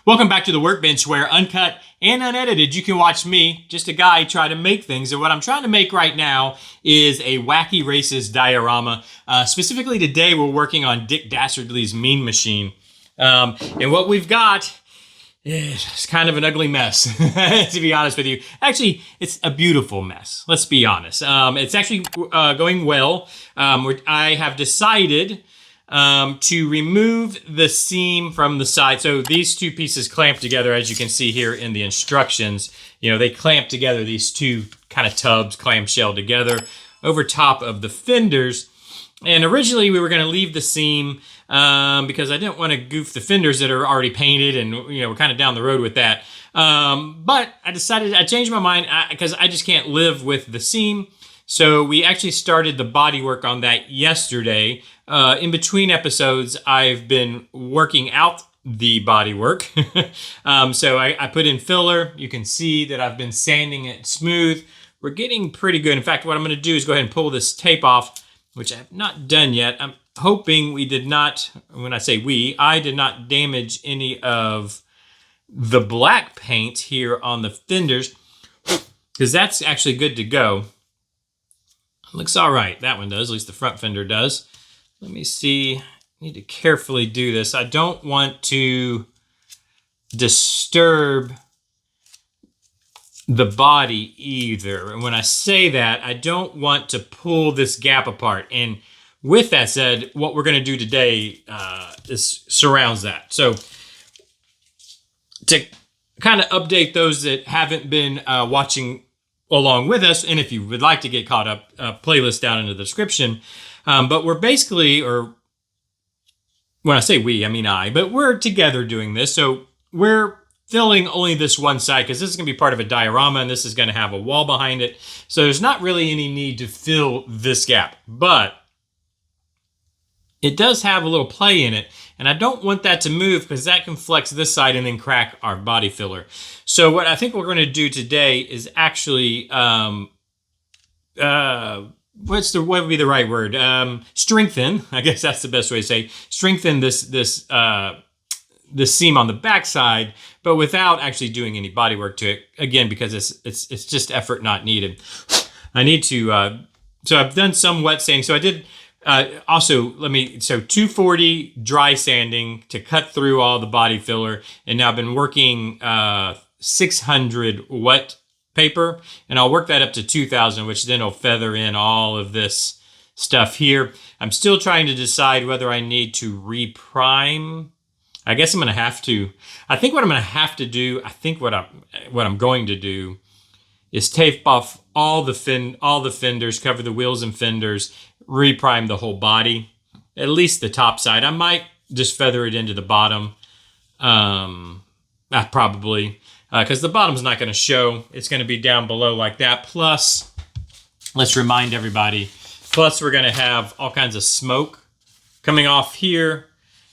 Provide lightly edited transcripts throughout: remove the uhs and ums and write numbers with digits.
Welcome back to the workbench where uncut and unedited you can watch me, just a guy, try to make things. And what I'm trying to make right now is a Wacky Races diorama. Specifically today we're working on Dick Dastardly's Mean Machine. And what we've got is kind of an ugly mess, to be honest with you. Actually, it's a beautiful mess, let's be honest. It's actually going well. I have decided to remove the seam from the side. So these two pieces clamp together, as you can see here in the instructions. You know, they clamp together, these two kind of tubs clamshell together over top of the fenders. And originally we were going to leave the seam because I didn't want to goof the fenders that are already painted, and you know, we're kind of down the road with that. But I changed my mind because I just can't live with the seam. So we actually started the body work on that yesterday. In between episodes, I've been working out the body work. So I put in filler. You can see that I've been sanding it smooth. We're getting pretty good. In fact, what I'm going to do is go ahead and pull this tape off, which I have not done yet. I'm hoping we did not, when I say we, I did not damage any of the black paint here on the fenders, because that's actually good to go. Looks all right. That one does, at least the front fender does. Let me see. I need to carefully do this. I don't want to disturb the body either. And when I say that, I don't want to pull this gap apart. And with that said, what we're going to do today surrounds that. So to kind of update those that haven't been watching along with us, and if you would like to get caught up, playlist down in the description. But we're basically, or when I say we, I mean I, but we're together doing this. So we're filling only this one side because this is going to be part of a diorama and this is going to have a wall behind it. So there's not really any need to fill this gap, but it does have a little play in it. And I don't want that to move because that can flex this side and then crack our body filler. So what I think we're going to do today is actually, what would be the right word? Strengthen. I guess that's the best way to say. Strengthen this seam on the back side, but without actually doing any body work to it. Again, because it's just effort not needed. I need to. So I've done some wet sanding. So I did. Also, 240 dry sanding to cut through all the body filler, and now I've been working 600 wet paper, and I'll work that up to 2,000, which then will feather in all of this stuff here. I'm still trying to decide whether I need to reprime. I guess I'm going to have to. I think what I'm going to have to do, what I'm going to do is tape off all the fenders, cover the wheels and fenders, reprime the whole body, at least the top side. I might just feather it into the bottom, probably, because the bottom's not going to show. It's going to be down below like that. Plus, let's remind everybody, we're going to have all kinds of smoke coming off here.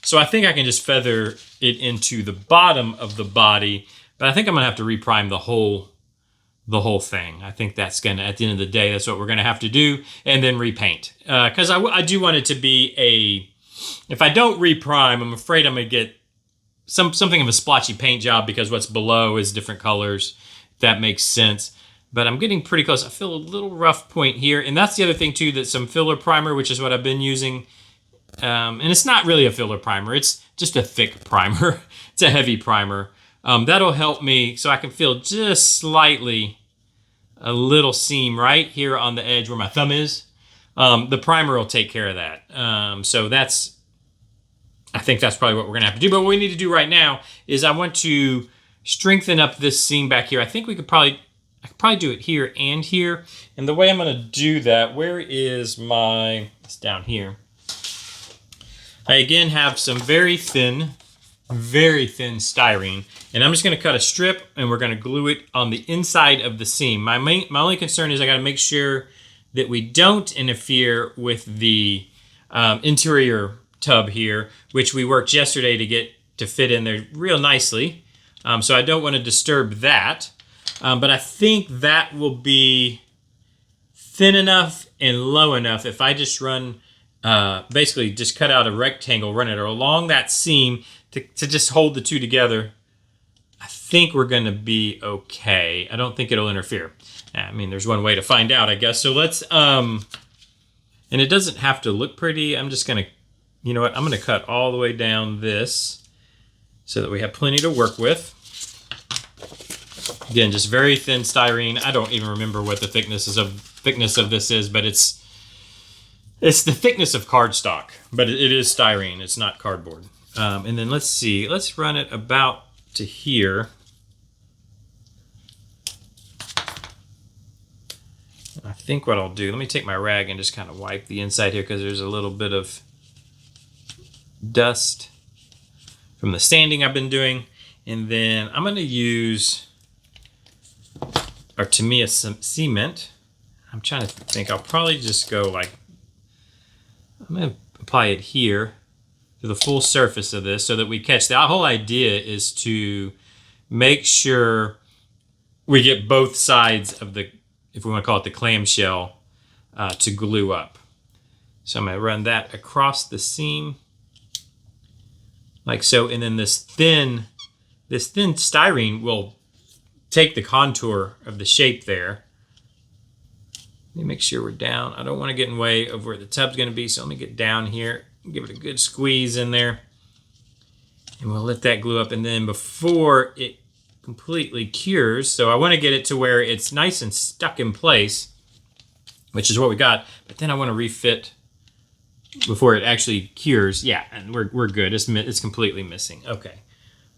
So I think I can just feather it into the bottom of the body, but I think I'm going to have to reprime the whole thing. I think that's going to, at the end of the day, that's what we're going to have to do, and then repaint. Because I do want it to be if I don't reprime, I'm afraid I'm going to get something of a splotchy paint job because what's below is different colors, if that makes sense. But I'm getting pretty close. I feel a little rough point here. And that's the other thing too, that some filler primer, which is what I've been using. And it's not really a filler primer. It's just a thick primer. It's a heavy primer. That'll help me so I can feel just slightly a little seam right here on the edge where my thumb is. The primer will take care of that. So I think that's probably what we're going to have to do. But what we need to do right now is I want to strengthen up this seam back here. I think I could probably do it here and here. And the way I'm going to do that, where is it's down here. I again have some very thin styrene, and I'm just going to cut a strip and we're going to glue it on the inside of the seam. My only concern is I got to make sure that we don't interfere with the interior tub here, which we worked yesterday to get to fit in there real nicely. So I don't want to disturb that, but I think that will be thin enough and low enough if I just run basically just cut out a rectangle, run it along that seam to just hold the two together think we're going to be okay. I don't think it'll interfere. I mean, there's one way to find out, I guess. So let's, and it doesn't have to look pretty. I'm just going to, you know what? I'm going to cut all the way down this so that we have plenty to work with. Again, just very thin styrene. I don't even remember what the thickness of this is, but it's the thickness of cardstock, but it is styrene. It's not cardboard. And then let's see. Let's run it about to here. I think what I'll do, let me take my rag and just kind of wipe the inside here because there's a little bit of dust from the sanding I've been doing. And then I'm going to use Artemia cement. I'm trying to think. I'll probably just go like, I'm going to apply it here to the full surface of this so that we catch. The whole idea is to make sure we get both sides of the, if we want to call it the clamshell, to glue up. So I'm going to run that across the seam like so, and then this thin styrene will take the contour of the shape there. Let me make sure we're down. I don't want to get in the way of where the tub's going to be, so let me get down here and give it a good squeeze in there. And we'll let that glue up, and then before it completely cures, so I want to get it to where it's nice and stuck in place, which is what we got, but then I want to refit before it actually cures. Yeah, and we're good. It's completely missing. Okay,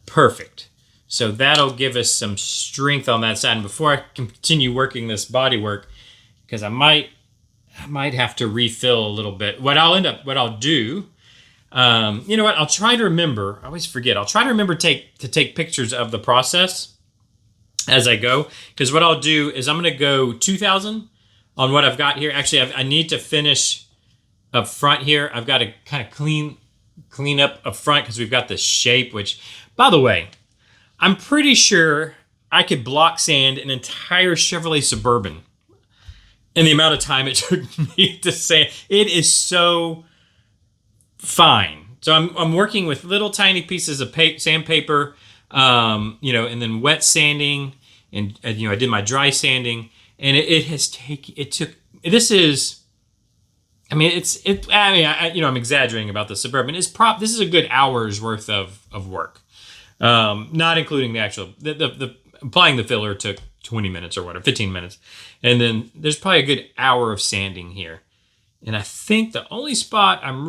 perfect. So that'll give us some strength on that side. And before I continue working this bodywork, because I might have to refill a little bit. What I'll do, you know what? I'll try to remember. I always forget. I'll try to remember to take pictures of the process as I go. Because what I'll do is I'm going to go 2,000 on what I've got here. Actually, I need to finish up front here. I've got to kind of clean up front because we've got this shape, which, by the way, I'm pretty sure I could block sand an entire Chevrolet Suburban in the amount of time it took me to sand. It is so fine. So I'm working with little tiny pieces of sandpaper, you know, and then wet sanding, and you know, I did my dry sanding, and this is. I mean, I'm exaggerating about the Suburban. This is a good hour's worth of work, not including the actual the applying the filler took 20 minutes or whatever, 15 minutes, and then there's probably a good hour of sanding here. And I think the only spot I'm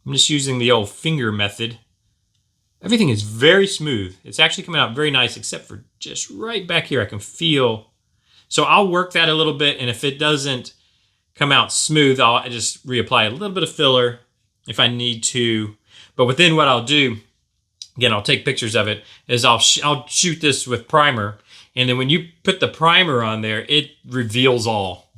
just using the old finger method. Everything is very smooth. It's actually coming out very nice, except for just right back here. I can feel. So I'll work that a little bit, and if it doesn't come out smooth, I'll just reapply a little bit of filler if I need to. But within what I'll do, again, I'll take pictures of it, is I'll shoot this with primer. And then when you put the primer on there, it reveals all.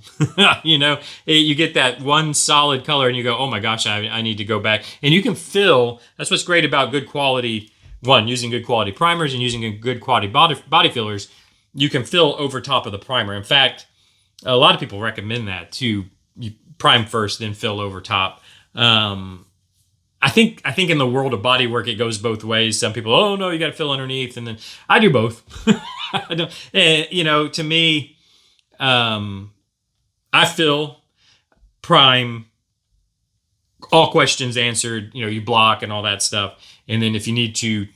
You know, you get that one solid color and you go, oh my gosh, I need to go back. And you can fill, that's what's great about good quality, using good quality primers and using good quality body fillers. You can fill over top of the primer. In fact, a lot of people recommend that too. You prime first, then fill over top. I think in the world of body work, it goes both ways. Some people, oh no, you got to fill underneath, and then I do both. I don't, you know, to me, I fill, prime, all questions answered. You know, you block and all that stuff, and then if you need to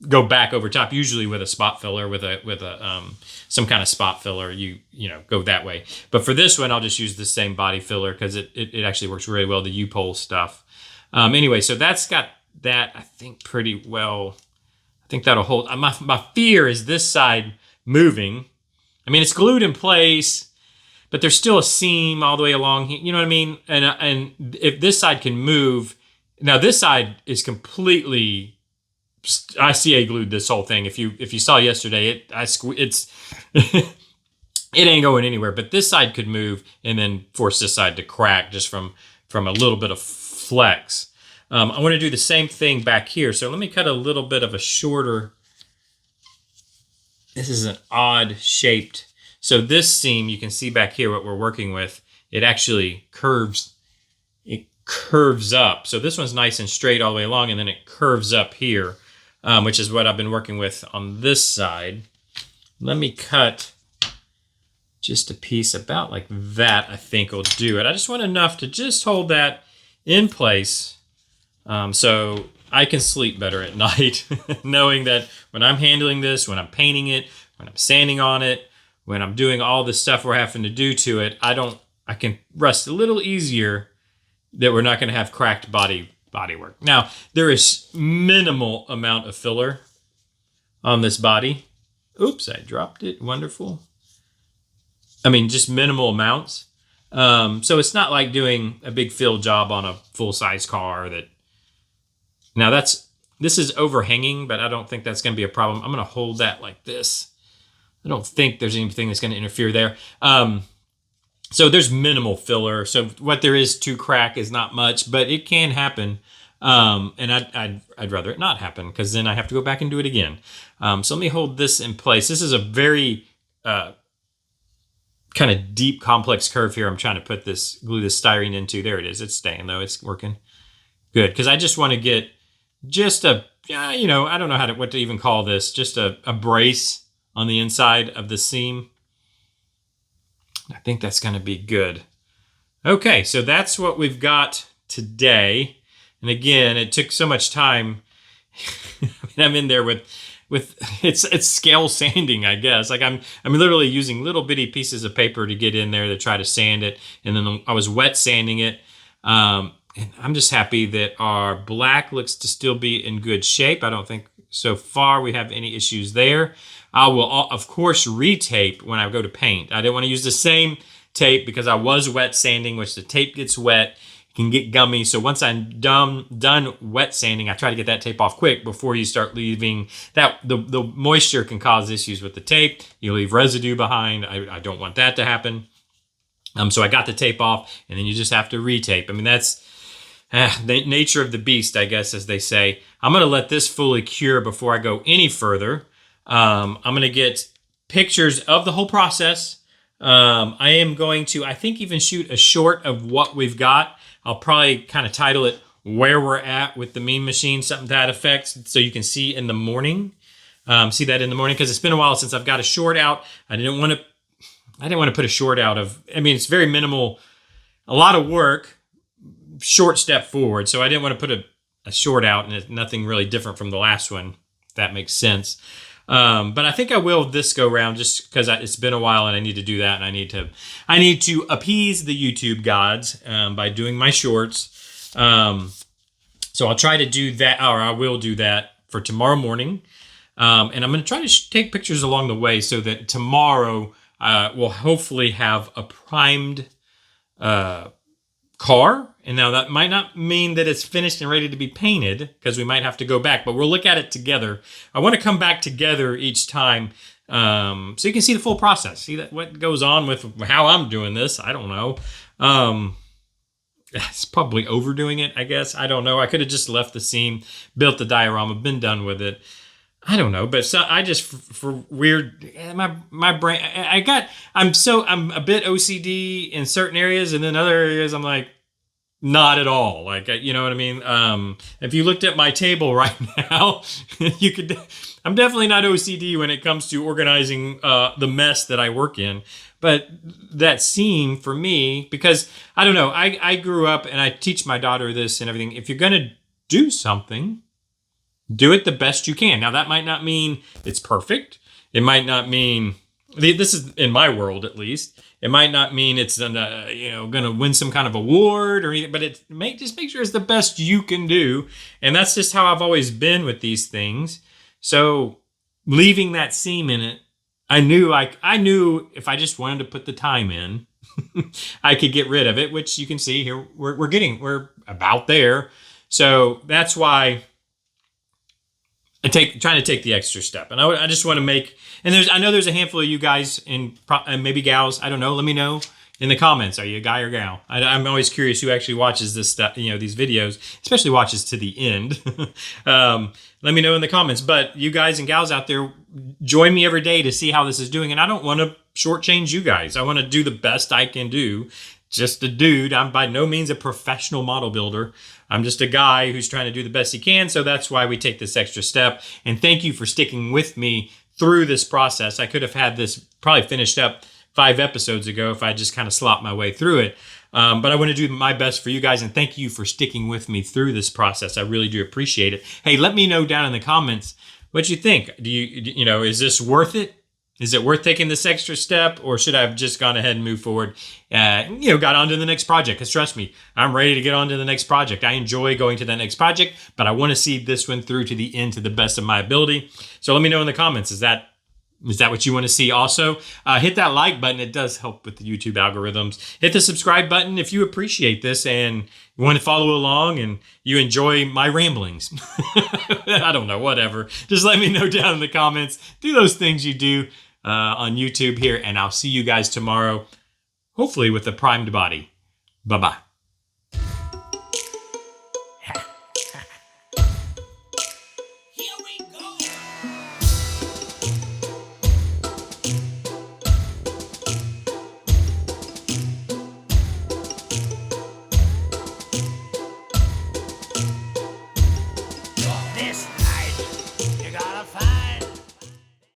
go back over top, usually with a spot filler, with a some kind of spot filler, you know, go that way. But for this one, I'll just use the same body filler because it actually works really well, the U-pole stuff. Anyway, so that's got that, I think, pretty well. I think that'll hold. My fear is this side moving. I mean, it's glued in place, but there's still a seam all the way along here. You know what I mean? And if this side can move, now this side is completely ICA glued, this whole thing. If you saw yesterday, it's it ain't going anywhere. But this side could move and then force this side to crack just from a little bit of flex. I want to do the same thing back here. So let me cut a little bit of a shorter. This is an odd shaped. So this seam, you can see back here what we're working with. It actually curves. It curves up. So this one's nice and straight all the way along, and then it curves up here. which is what I've been working with on this side. Let me cut just a piece about like that. I think will do it. I just want enough to just hold that in place so I can sleep better at night, knowing that when I'm handling this, when I'm painting it, when I'm sanding on it, when I'm doing all the stuff we're having to do to it, I can rest a little easier that we're not going to have cracked bodywork. Now, there is minimal amount of filler on this body. Oops, I dropped it. Wonderful. I mean, just minimal amounts. So it's not like doing a big fill job on a full-size car that... Now, this is overhanging, but I don't think that's going to be a problem. I'm going to hold that like this. I don't think there's anything that's going to interfere there. So there's minimal filler. So what there is to crack is not much, but it can happen. And I'd rather it not happen because then I have to go back and do it again. So let me hold this in place. This is a very kind of deep, complex curve here. I'm trying to glue this styrene into. There it is. It's staying though. It's working good because I just want to get just a, I don't know what to even call this, just a brace on the inside of the seam. I think that's going to be good. Okay, so that's what we've got today. And again, it took so much time. I'm in there with it's scale sanding, I guess. Like I'm literally using little bitty pieces of paper to get in there to try to sand it, and then I was wet sanding it. And I'm just happy that our black looks to still be in good shape. I don't think so far we have any issues there. I will, of course, retape when I go to paint. I didn't want to use the same tape because I was wet sanding, which the tape gets wet, can get gummy. So once I'm done wet sanding, I try to get that tape off quick before you start leaving that. The moisture can cause issues with the tape. You leave residue behind. I don't want that to happen. So I got the tape off, and then you just have to retape. I mean, that's the nature of the beast, I guess, as they say. I'm going to let this fully cure before I go any further. I'm going to get pictures of the whole process. I am going to, I think, even shoot a short of what we've got. I'll probably kind of title it Where We're At with the Mean Machine, something to that effect, so you can see in the morning. See that in the morning, because it's been a while since I've got a short out. I didn't want to put a short out of, it's very minimal, a lot of work, short step forward. So I didn't want to put a short out, and it's nothing really different from the last one, if that makes sense. But I think I will this go round just because it's been a while and I need to do that, and I need to appease the YouTube gods by doing my shorts. So I'll try to do that, or I will do that for tomorrow morning. And I'm going to try to take pictures along the way so that tomorrow we'll hopefully have a primed car. And now that might not mean that it's finished and ready to be painted, because we might have to go back, but we'll look at it together. I want to come back together each time so you can see the full process. See what goes on with how I'm doing this. I don't know. It's probably overdoing it, I guess. I don't know. I could have just left the seam, built the diorama, been done with it. I don't know, but so I just for weird my brain. I'm a bit OCD in certain areas, and then other areas I'm like not at all. Like, you know what I mean? If you looked at my table right now, you could. I'm definitely not OCD when it comes to organizing the mess that I work in. But that seam for me, because I don't know, I grew up and I teach my daughter this and everything. If you're gonna do something, do it the best you can. Now, that might not mean it's perfect. It might not mean, this is in my world at least, it might not mean it's going to win some kind of award or anything, but just make sure it's the best you can do. And that's just how I've always been with these things. So leaving that seam in it, I knew if I just wanted to put the time in, I could get rid of it, which you can see here, we're about there. So that's why trying to take the extra step. And I just want to make, and I know there's a handful of you guys and maybe gals, I don't know, let me know in the comments. Are you a guy or gal? I'm always curious who actually watches this stuff, these videos, especially watches to the end. Let me know in the comments. But you guys and gals out there, join me every day to see how this is doing. And I don't want to shortchange you guys. I want to do the best I can do just a dude. I'm by no means a professional model builder. I'm just a guy who's trying to do the best he can. So that's why we take this extra step. And thank you for sticking with me through this process. I could have had this probably finished up 5 episodes ago if I just kind of slopped my way through it. But I want to do my best for you guys, and thank you for sticking with me through this process. I really do appreciate it. Hey, let me know down in the comments what you think. Is this worth it? Is it worth taking this extra step, or should I have just gone ahead and moved forward, got on to the next project? Because trust me, I'm ready to get on to the next project. I enjoy going to that next project, but I want to see this one through to the end to the best of my ability. So let me know in the comments, is that what you want to see also? Hit that like button. It does help with the YouTube algorithms. Hit the subscribe button if you appreciate this and you want to follow along and you enjoy my ramblings. I don't know, whatever. Just let me know down in the comments. Do those things you do on YouTube here, and I'll see you guys tomorrow, hopefully with a primed body. Bye-bye.